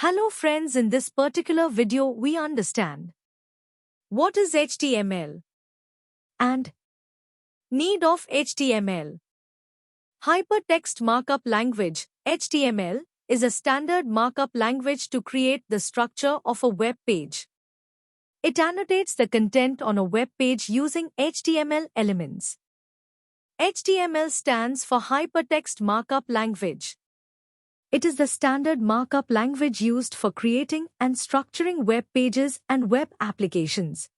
Hello friends, in this particular video we understand what is HTML and need of HTML. Hypertext Markup Language (HTML) is a standard markup language to create the structure of a web page. It annotates the content on a web page using HTML elements. HTML stands for Hypertext Markup Language. It is the standard markup language used for creating and structuring web pages and web applications.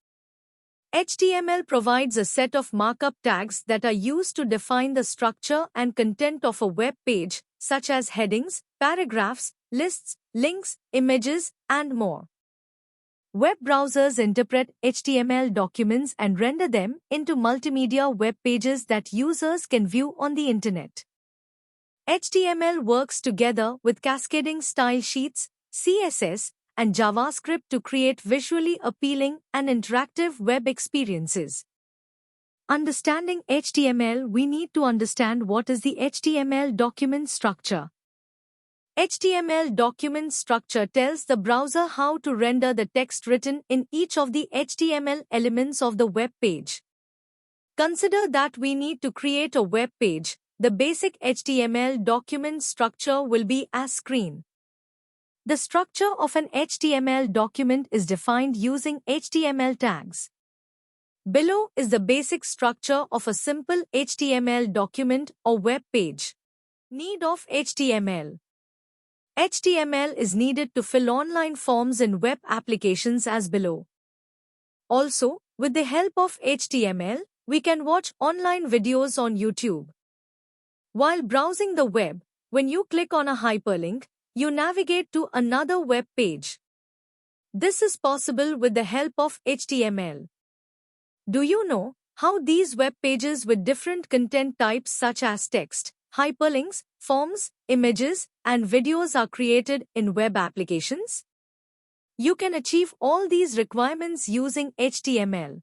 HTML provides a set of markup tags that are used to define the structure and content of a web page, such as headings, paragraphs, lists, links, images, and more. Web browsers interpret HTML documents and render them into multimedia web pages that users can view on the internet. HTML works together with cascading style sheets, CSS, and JavaScript to create visually appealing and interactive web experiences. Understanding HTML, we need to understand what is the HTML document structure. HTML document structure tells the browser how to render the text written in each of the HTML elements of the web page. Consider that we need to create a web page. The basic HTML document structure will be as screen. The structure of an HTML document is defined using HTML tags. Below is the basic structure of a simple HTML document or web page. Need of HTML. HTML is needed to fill online forms in web applications as below. Also, with the help of HTML, we can watch online videos on YouTube. While browsing the web, when you click on a hyperlink, you navigate to another web page. This is possible with the help of HTML. Do you know how these web pages with different content types such as text, hyperlinks, forms, images, and videos are created in web applications? You can achieve all these requirements using HTML.